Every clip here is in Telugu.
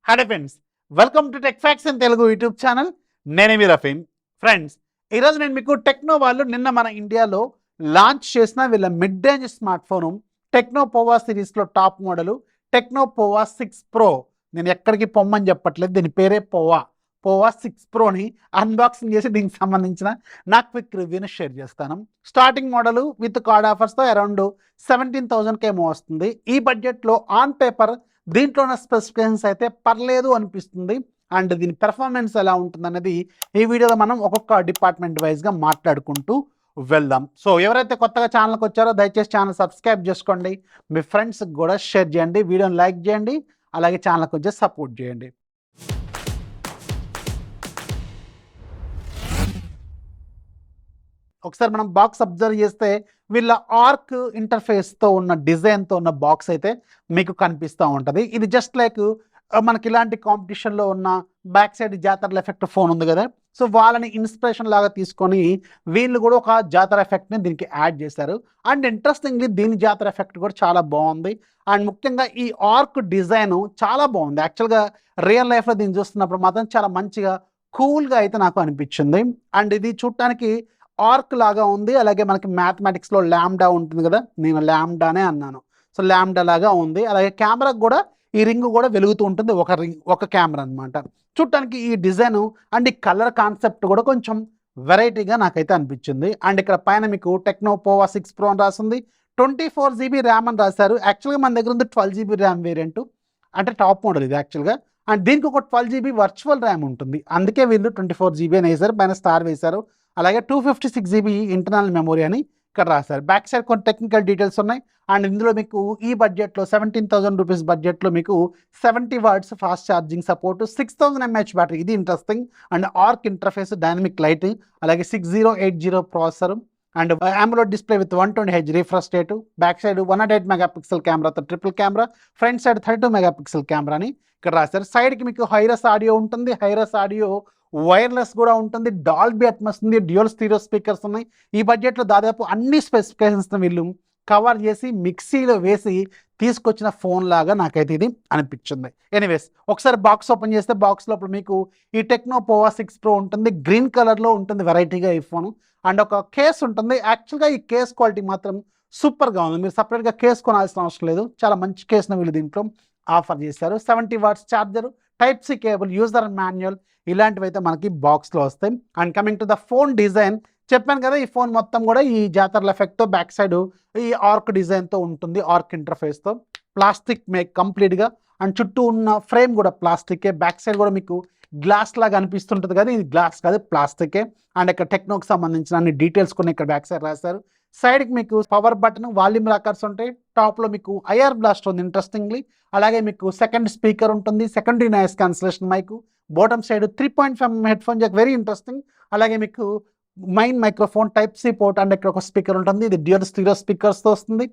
Hi friends, welcome to tech fax in Telugu YouTube channel. నేనే మీ రఫీమ్. ఫ్రెండ్స్, ఈరోజు నేను మీకు టెక్నో వాళ్ళు నిన్న మన ఇండియాలో లాంచ్ చేసిన వీళ్ళ mid range smart phone techno పోవా సిరీస్లో టాప్ మోడలు టెక్నో పోవా 6 ప్రో. నేను ఎక్కడికి పొమ్మని చెప్పట్లేదు, దీని పేరే పోవా పోవా 6 ప్రోని అన్బాక్సింగ్ చేసి దీనికి సంబంధించిన నా క్విక్ రివ్యూని షేర్ చేస్తాను. స్టార్టింగ్ మోడలు విత్ కార్డ్ ఆఫర్స్తో అరౌండ్ 17,000 ఏమో వస్తుంది. ఈ బడ్జెట్లో ఆన్ పేపర్ దీంట్లో ఉన్న స్పెసిఫికేషన్స్ అయితే పర్లేదు అనిపిస్తుంది. అండ్ దీని పెర్ఫార్మెన్స్ ఎలా ఉంటుంది అనేది ఈ వీడియోలో మనం ఒక్కొక్క డిపార్ట్మెంట్ వైజ్గా మాట్లాడుకుంటూ వెళ్దాం. సో ఎవరైతే కొత్తగా ఛానల్కి వచ్చారో దయచేసి ఛానల్ సబ్స్క్రైబ్ చేసుకోండి, మీ ఫ్రెండ్స్కి కూడా షేర్ చేయండి, వీడియోని లైక్ చేయండి, అలాగే ఛానల్కి వచ్చి సపోర్ట్ చేయండి. ఒకసారి మనం బాక్స్ అబ్జర్వ్ చేస్తే వీళ్ళ ఆర్క్ ఇంటర్ఫేస్తో ఉన్న డిజైన్తో ఉన్న బాక్స్ అయితే మీకు కనిపిస్తూ ఉంటుంది. ఇది జస్ట్ లైక్ మనకి ఇలాంటి కాంపిటీషన్లో ఉన్న బ్యాక్ సైడ్ జాతర ఎఫెక్ట్ ఫోన్ ఉంది కదా, సో వాళ్ళని ఇన్స్పిరేషన్ లాగా తీసుకొని వీళ్ళు కూడా ఒక జాతర ఎఫెక్ట్ని దీనికి యాడ్ చేశారు. అండ్ ఇంట్రెస్టింగ్లీ దీని జాతర ఎఫెక్ట్ కూడా చాలా బాగుంది. అండ్ ముఖ్యంగా ఈ ఆర్క్ డిజైన్ చాలా బాగుంది. యాక్చువల్గా రియల్ లైఫ్లో దీన్ని చూస్తున్నప్పుడు మాత్రం చాలా మంచిగా కూల్గా అయితే నాకు అనిపించింది. అండ్ ఇది చూడటానికి ఆర్క్ లాగా ఉంది. అలాగే మనకి మ్యాథమెటిక్స్లో ల్యాండా ఉంటుంది కదా, నేను ల్యాండానే అన్నాను, సో ల్యాండా లాగా ఉంది. అలాగే కెమెరాకు కూడా ఈ రింగ్ కూడా వెలుగుతూ ఉంటుంది, ఒక కెమెరా అనమాట. చూడటానికి ఈ డిజైన్ అండ్ ఈ కలర్ కాన్సెప్ట్ కూడా కొంచెం వెరైటీగా నాకైతే అనిపించింది. అండ్ ఇక్కడ పైన మీకు టెక్నో పోవా 6 ప్రో అని రాసింది, 24 GB ర్యామ్ అని రాశారు. యాక్చువల్గా మన దగ్గర ఉంది 12 GB ర్యామ్ వేరియంట్, అంటే టాప్ మోడల్ ఇది యాక్చువల్గా. అండ్ దీనికి ఒక 12 GB వర్చువల్ ర్యామ్ ఉంటుంది, అందుకే వీళ్ళు 24 GB అని వేశారు, పైన స్టార్ వేశారు. అలాగే 256 GB ఇంటర్నల్ మెమొరీ అని ఇక్కడ రాశారు. బ్యాక్ సైడ్ కొన్ని టెక్నికల్ డీటెయిల్స్ ఉన్నాయి. అండ్ ఇందులో మీకు ఈ బడ్జెట్లో 17,000 రూపీస్ బడ్జెట్లో మీకు 70 watts fast charging support, 6000 mAh battery, ఇది interesting. And arc interface, dynamic lighting, అలాగే 6080 processor, and AMOLED display with 120Hz refresh rate. Back side 108 megapixel కెమెరాతో triple camera, front side 32 megapixel కెమెరాని ఇక్కడ రాశారు. సైడ్కి మీకు హైరస్ ఆడియో ఉంటుంది, హైరస్ ఆడియో వైర్లెస్ కూడా ఉంటుంది, డాల్బీ అట్మాస్ ఉంది, డ్యూయల్ స్టీరియో స్పీకర్స్ ఉన్నాయి. ఈ బడ్జెట్లో దాదాపు అన్ని స్పెసిఫికేషన్స్ వీళ్ళు కవర్ చేసి మిక్సీలో వేసి తీసుకొచ్చిన ఫోన్ లాగా నాకైతే ఇది అనిపించింది. ఎనీవేస్, ఒకసారి బాక్స్ ఓపెన్ చేస్తే బాక్స్ లోపల మీకు ఈ టెక్నో పోవా 6 ప్రో ఉంటుంది, గ్రీన్ కలర్లో ఉంటుంది వెరైటీగా ఈ ఫోన్. అండ్ ఒక కేస్ ఉంటుంది. యాక్చువల్గా ఈ కేస్ క్వాలిటీ మాత్రం సూపర్గా ఉంది, మీరు సపరేట్గా కేస్ కొనాల్సిన అవసరం లేదు, చాలా మంచి కేసును వీళ్ళు దీంట్లో ఆఫర్ చేశారు. 70 watts charger, type C cable, user manual, ఇలాంటివి అయితే మనకి బాక్స్లో వస్తాయి. And coming to the phone design, చెప్పాను కదా ఈ ఫోన్ మొత్తం కూడా ఈ జాతర ఎఫెక్ట్తో బ్యాక్ సైడ్ ఈ ఆర్క్ డిజైన్తో ఉంటుంది, ఆర్క్ ఇంటర్ఫేస్తో. ప్లాస్టిక్ మేక్ కంప్లీట్గా, అండ్ చుట్టూ ఉన్న ఫ్రేమ్ కూడా ప్లాస్టికే. బ్యాక్ సైడ్ కూడా మీకు గ్లాస్ లాగా అనిపిస్తుంటుంది కదా, ఇది గ్లాస్ కాదు ప్లాస్టికే. అండ్ ఇక్కడ టెక్నోకి సంబంధించిన అన్ని డీటెయిల్స్ కొన్ని ఇక్కడ బ్యాక్ సైడ్ రాశారు. సైడ్కి మీకు పవర్ బటన్, వాల్యూమ్ రాకర్స్ ఉంటాయి. టాప్లో మీకు ఐఆర్ బ్లాస్ట్ ఉంది ఇంట్రెస్టింగ్లీ. అలాగే మీకు సెకండ్ స్పీకర్ ఉంటుంది, secondary noise cancellation mic. Bottom side 3.5 headphone jack, very interesting. అలాగే మీకు main microphone, type C port, and ఇక్కడ ఒక స్పీకర్ ఉంటుంది, ఇది డ్యూయల్ స్టీరియో స్పీకర్స్తో వస్తుంది.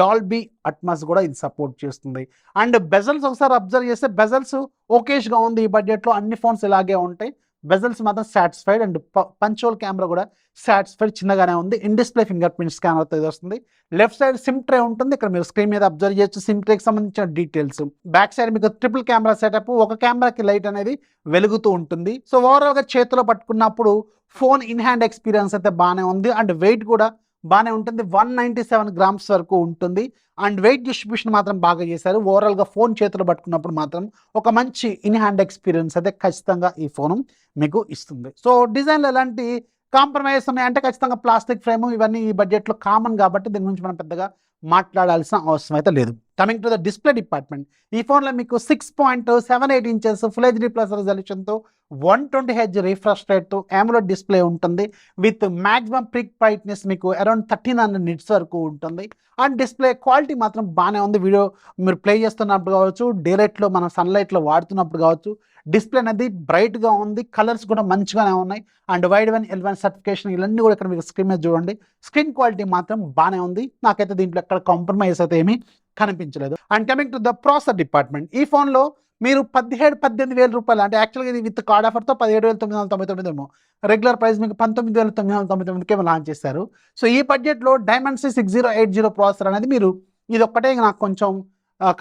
డాల్బీ అట్మాస్ కూడా ఇది సపోర్ట్ చేస్తుంది. అండ్ బెజల్స్ ఒకసారి అబ్జర్వ్ చేస్తే బెజల్స్ ఓకేష్గా ఉంది. ఈ బడ్జెట్లో అన్ని ఫోన్స్ ఇలాగే ఉంటాయి, బెజల్స్ మాత్రం సాటిస్ఫైడ్. అండ్ పంచోల్ కెమెరా కూడా సాటిస్ఫైడ్, చిన్నగానే ఉంది. ఇన్ డిస్ప్లే ఫింగర్ ప్రింట్ స్కానర్తో ఇది వస్తుంది. లెఫ్ట్ సైడ్ సిమ్ ట్రే ఉంటుంది, ఇక్కడ మీరు స్క్రీన్ మీద అబ్జర్వ్ చేయొచ్చు సిమ్ ట్రేకి సంబంధించిన డీటెయిల్స్. బ్యాక్ సైడ్ మీకు ట్రిపుల్ కెమెరా సెటప్, ఒక కెమెరాకి లైట్ అనేది వెలుగుతూ ఉంటుంది. సో ఓవరాల్గా చేతిలో పట్టుకున్నప్పుడు ఫోన్ ఇన్ హ్యాండ్ ఎక్స్పీరియన్స్ అయితే బాగానే ఉంది. అండ్ వెయిట్ కూడా బాగానే ఉంటుంది, 197 గ్రామ్స్ వరకు ఉంటుంది. అండ్ వెయిట్ డిస్ట్రిబ్యూషన్ మాత్రం బాగా చేశారు. ఓవరాల్గా ఫోన్ చేతిలో పట్టుకున్నప్పుడు మాత్రం ఒక మంచి ఇన్ హ్యాండ్ ఎక్స్పీరియన్స్ అయితే ఖచ్చితంగా ఈ ఫోన్ మీకు ఇస్తుంది. సో డిజైన్లో ఎలాంటి కాంప్రమైజ్ ఉన్నాయంటే ఖచ్చితంగా ప్లాస్టిక్ ఫ్రేమ్, ఇవన్నీ ఈ బడ్జెట్లో కామన్ కాబట్టి దీని గురించి మనం పెద్దగా మాట్లాడాల్సిన అవసరం అయితే లేదు. Coming to the display department, ఈ ఫోన్లో మీకు 6.78 ఇంచెస్ ఫుల్ హెచ్డీ ప్లస్ రెజల్యూషన్తో 120Hz రిఫ్రెష్ రేట్తో AMOLED డిస్ప్లే ఉంటుంది. విత్ మ్యాక్సిమం పిక్ బ్రైట్నెస్ మీకు అరౌండ్ 1300 నిట్స్ వరకు ఉంటుంది. అండ్ డిస్ప్లే క్వాలిటీ మాత్రం బాగానే ఉంది. వీడియో మీరు ప్లే చేస్తున్నప్పుడు కావచ్చు, డే లైట్లో మనం సన్లైట్లో వాడుతున్నప్పుడు కావచ్చు, డిస్ప్లే అనేది బ్రైట్గా ఉంది, కలర్స్ కూడా మంచిగానే ఉన్నాయి. And wide one L1 certification ఇవన్నీ కూడా ఇక్కడ మీకు స్క్రీన్ మీద చూడండి. స్క్రీన్ క్వాలిటీ మాత్రం బాగానే ఉంది, నాకైతే దీంట్లో ఎక్కడ కాంప్రమైజ్ అయితే ఏమీ కనిపించలేదు. And coming to the processor department, ఈ ఫోన్లో మీరు 17-18 వేల రూపాయలు, అంటే యాక్చువల్గా ఇది విత్ కార్డ్ ఆఫర్తో 17,999 ఏమో, రెగ్యులర్ ప్రైస్ మీకు 19,999కే లాంచ్ చేశారు. సో ఈ బడ్జెట్లో డైమెన్సిటీ 6080 ప్రాసెసర్ అనేది మీరు ఇది ఒక్కటే నాకు కొంచెం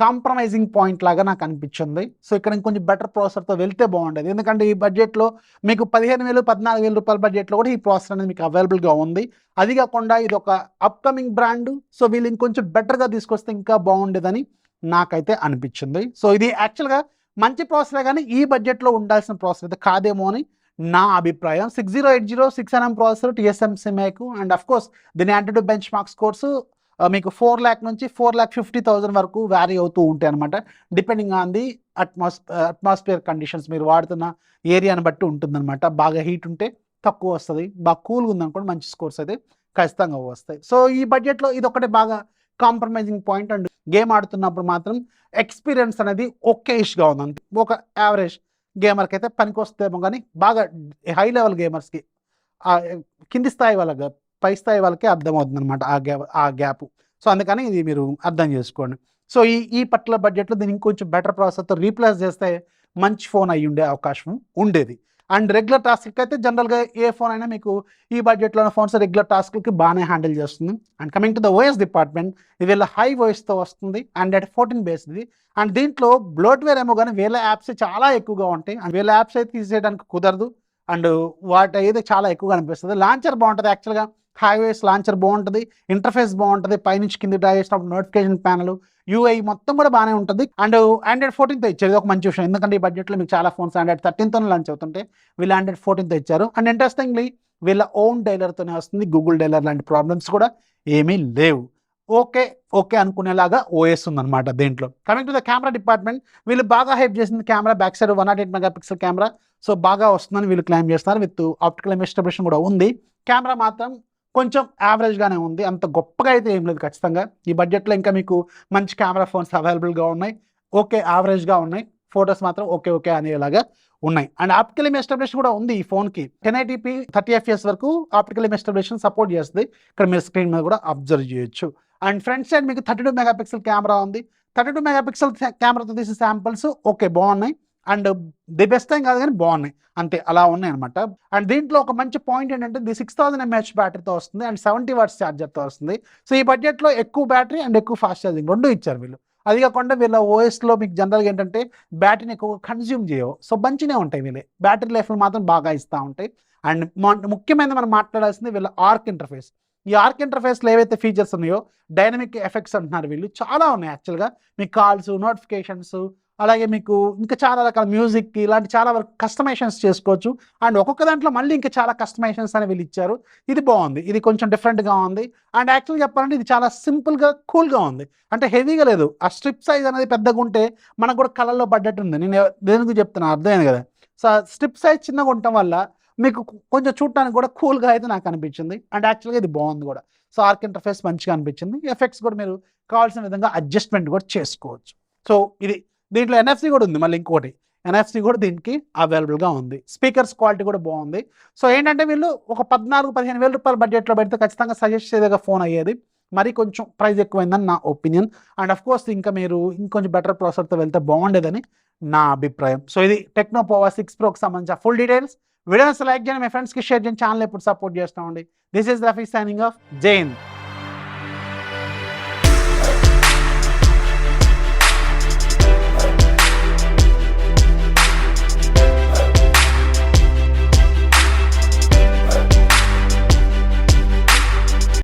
కాంప్రమైజింగ్ పాయింట్ లాగా నాకు అనిపించింది. సో ఇక్కడ ఇంకొంచెం బెటర్ ప్రాసెసర్తో వెళ్తే బాగుండేది, ఎందుకంటే ఈ బడ్జెట్లో మీకు 15,000 14,000 రూపాయల బడ్జెట్లో కూడా ఈ ప్రాసెసర్ అనేది మీకు అవైలబుల్గా ఉంది. అది కాకుండా ఇది ఒక అప్కమింగ్ బ్రాండ్, సో వీళ్ళు ఇంకొంచెం బెటర్గా తీసుకొస్తే ఇంకా బాగుండేదని నాకైతే అనిపించింది. సో ఇది యాక్చువల్గా మంచి ప్రాసెసర్, కానీ ఈ బడ్జెట్లో ఉండాల్సిన ప్రాసెసర్ అయితే కాదేమో అని నా అభిప్రాయం. 6080 6nm ప్రాసెసర్ TSMC మేకు, అండ్ అఫ్ కోర్స్ దీని యాంటిట్యూడ్ బెంచ్ మార్క్ స్కోర్స్ మీకు 4 lakh నుంచి 4,50,000 వరకు వ్యారీ అవుతూ ఉంటాయి అనమాట, depending on the atmosphere conditions, మీరు వాడుతున్న ఏరియాని బట్టి ఉంటుందన్నమాట. బాగా హీట్ ఉంటే తక్కువ వస్తుంది, బాగా కూల్గా ఉందనుకోండి మంచి స్కోర్స్ అయితే ఖచ్చితంగా వస్తాయి. సో ఈ బడ్జెట్లో ఇది ఒకటే బాగా కాంప్రమైజింగ్ పాయింట్. అండ్ గేమ్ ఆడుతున్నప్పుడు మాత్రం ఎక్స్పీరియన్స్ అనేది ఓకేష్గా ఉంది, ఒక యావరేజ్ గేమర్కి అయితే పనికి వస్తేమో, కానీ బాగా హై లెవెల్ గేమర్స్కి, కింది స్థాయి వాళ్ళకి, పై స్థాయి వాళ్ళకి అర్థమవుతుంది అనమాట ఆ గ్యాప్. సో అందుకని ఇది మీరు అర్థం చేసుకోండి. సో ఈ పర్టికులర్ బడ్జెట్లో దీన్ని ఇంకొంచెం బెటర్ ప్రాసెసర్తో రీప్లేస్ చేస్తే మంచి ఫోన్ అయ్యి ఉండే అవకాశం ఉండేది. అండ్ రెగ్యులర్ టాస్క్కి అయితే జనరల్గా ఏ ఫోన్ అయినా మీకు ఈ బడ్జెట్లో ఉన్న ఫోన్స్ రెగ్యులర్ టాస్క్లకి బాగానే హ్యాండిల్ చేస్తుంది. And coming to the OS department, ఇది వీళ్ళ హై వాయిస్తో వస్తుంది, Android 14 బేస్ది. అండ్ దీంట్లో బ్లోట్వేర్ ఏమో కానీ వీళ్ళ యాప్స్ చాలా ఎక్కువగా ఉంటాయి, అండ్ వీళ్ళ యాప్స్ అయితే తీసేయడానికి కుదరదు, అండ్ వాటి అయితే చాలా ఎక్కువగా అనిపిస్తుంది. లాంచర్ బాగుంటుంది, యాక్చువల్గా హైవేస్ లాంచర్ బాగుంటుంది, ఇంటర్ఫేస్ బాగుంటుంది, పైనుంచి కింద డ్రైవ్ చేసినప్పుడు నోటిఫికేషన్ ప్యానల్ UI మొత్తం కూడా బాగానే ఉంటుంది. అండ్ Android 14తో ఇచ్చారు, ఇది ఒక మంచి విషయం, ఎందుకంటే ఈ బడ్జెట్లో మీకు చాలా ఫోన్స్ Android 13తోనే లాంచ్ అవుతుంటే వీళ్ళు Android 14తో ఇచ్చారు. అండ్ ఇంట్రెస్టింగ్లీ వీళ్ళ ఓన్ డైలర్తోనే వస్తుంది, గూగుల్ డైలర్ లాంటి ప్రాబ్లమ్స్ కూడా ఏమీ లేవు. ఓకే అనుకునేలాగా OS ఉందన్నమాట దీంట్లో. Coming to the camera department, వీళ్ళు బాగా హైప్ చేసింది camera, back side 108 megapixel camera, so బాగా వస్తుందని వీళ్ళు క్లెయిమ్ చేస్తున్నారు. విత్ ఆప్టికల్ ఇమేజ్ స్టెబిలిటీ కూడా ఉంది. కెమెరా మాత్రం కొంచెం యావరేజ్గానే ఉంది, అంత గొప్పగా అయితే ఏం లేదు. ఖచ్చితంగా ఈ బడ్జెట్లో ఇంకా మీకు మంచి కెమెరా ఫోన్స్ అవైలబుల్గా ఉన్నాయి, యావరేజ్గా ఉన్నాయి, ఫొటోస్ మాత్రం ఓకే అనేలాగా ఉన్నాయి. అండ్ ఆప్టికల్ ఇమేజ్ స్టెబిలిటీ కూడా ఉంది ఈ ఫోన్కి, 1080p 30 FPS వరకు ఆప్టికల్ ఇమేజ్ స్టెబిలిటీ సపోర్ట్ చేస్తుంది. ఇక్కడ మీరు స్క్రీన్ మీద కూడా అబ్జర్వ్ చేయొచ్చు. అండ్ ఫ్రంట్ సైడ్ మీకు 32 మెగాపిక్సెల్ కెమెరా ఉంది. 32 మెగాపిక్సెల్ కెమెరాతో తీసే శాంపిల్స్ బాగున్నాయి, అండ్ ది బెస్ట్ ఏం కాదు కానీ బాగున్నాయి, అంతే అలా ఉన్నాయి అనమాట. అండ్ దీంట్లో ఒక మంచి పాయింట్ ఏంటంటే ఇది 6000 mAh బ్యాటరీతో వస్తుంది, అండ్ 70 watts ఛార్జర్తో వస్తుంది. సో ఈ బడ్జెట్లో ఎక్కువ బ్యాటరీ అండ్ ఎక్కువ ఫాస్ట్ ఛార్జింగ్ రెండు ఇచ్చారు వీళ్ళు. అది కాకుండా వీళ్ళ ఓఎస్లో మీకు జనరల్గా ఏంటంటే బ్యాటరీని ఎక్కువ కన్జ్యూమ్ చేయవు, సో మంచిగా ఉంటాయి వీళ్ళే, బ్యాటరీ లైఫ్లు మాత్రం బాగా ఇస్తూ ఉంటాయి. అండ్ ముఖ్యమైనది మనం మాట్లాడాల్సింది వీళ్ళ ఆర్క్ ఇంటర్ఫేస్. ఈ ఆర్క్ ఇంటర్ఫేస్లో ఏవైతే ఫీచర్స్ ఉన్నాయో, డైనమిక్ ఎఫెక్ట్స్ అంటున్నారు వీళ్ళు, చాలా ఉన్నాయి యాక్చువల్గా. మీకు కాల్స్, నోటిఫికేషన్స్, అలాగే మీకు ఇంకా చాలా రకాల మ్యూజిక్, ఇలాంటి చాలా వరకు కస్టమైజేషన్స్ చేసుకోవచ్చు. అండ్ ఒక్కొక్క దాంట్లో మళ్ళీ ఇంకా చాలా కస్టమైజేషన్స్ అని వీళ్ళు ఇచ్చారు. ఇది బాగుంది, ఇది కొంచెం డిఫరెంట్గా ఉంది. అండ్ యాక్చువల్గా చెప్పాలంటే ఇది చాలా సింపుల్గా కూల్గా ఉంది, అంటే హెవీగా లేదు. ఆ స్ట్రిప్ సైజ్ అనేది పెద్దగా ఉంటే మనకు కూడా కలర్లో పడ్డట్టు ఉంది. నేను దేనికి చెప్తున్నాను అర్థమైంది కదా. సో స్ట్రిప్ సైజ్ చిన్నగా ఉండటం వల్ల మీకు కొంచెం చూడటానికి కూడా కూల్గా అయితే నాకు అనిపించింది. అండ్ యాక్చువల్గా ఇది బాగుంది కూడా. సో ఆర్క్ ఇంటర్ఫేస్ మంచిగా అనిపించింది. ఎఫెక్ట్స్ కూడా మీరు కావాల్సిన విధంగా అడ్జస్ట్మెంట్ కూడా చేసుకోవచ్చు. సో ఇది దీంట్లో NFC కూడా ఉంది, మళ్ళీ ఇంకోటి NFC కూడా దీనికి అవైలబుల్గా ఉంది. స్పీకర్స్ క్వాలిటీ కూడా బాగుంది. సో ఏంటంటే వీళ్ళు ఒక 14-15 వేల రూపాయల బడ్జెట్లో పెడితే ఖచ్చితంగా సజెస్ట్ చేసేగా ఫోన్ అయ్యేది, మరి కొంచెం ప్రైస్ ఎక్కువైందని నా ఒపీనియన్. అండ్ అఫ్ కోర్స్ ఇంకా మీరు ఇంకొంచెం బెటర్ ప్రాసెసర్తో వెళ్తే బాగుండేదని నా అభిప్రాయం. సో ఇది టెక్నో పోవా 6 Proకి సంబంధించిన ఫుల్ డీటెయిల్స్. వీడియోస్ లైక్ చేయండి, మీ ఫ్రెండ్స్కి షేర్ చేయండి, ఛానల్ ఎప్పుడు సపోర్ట్ చేస్తామండి. This is Rafi signing off. జై హింద్.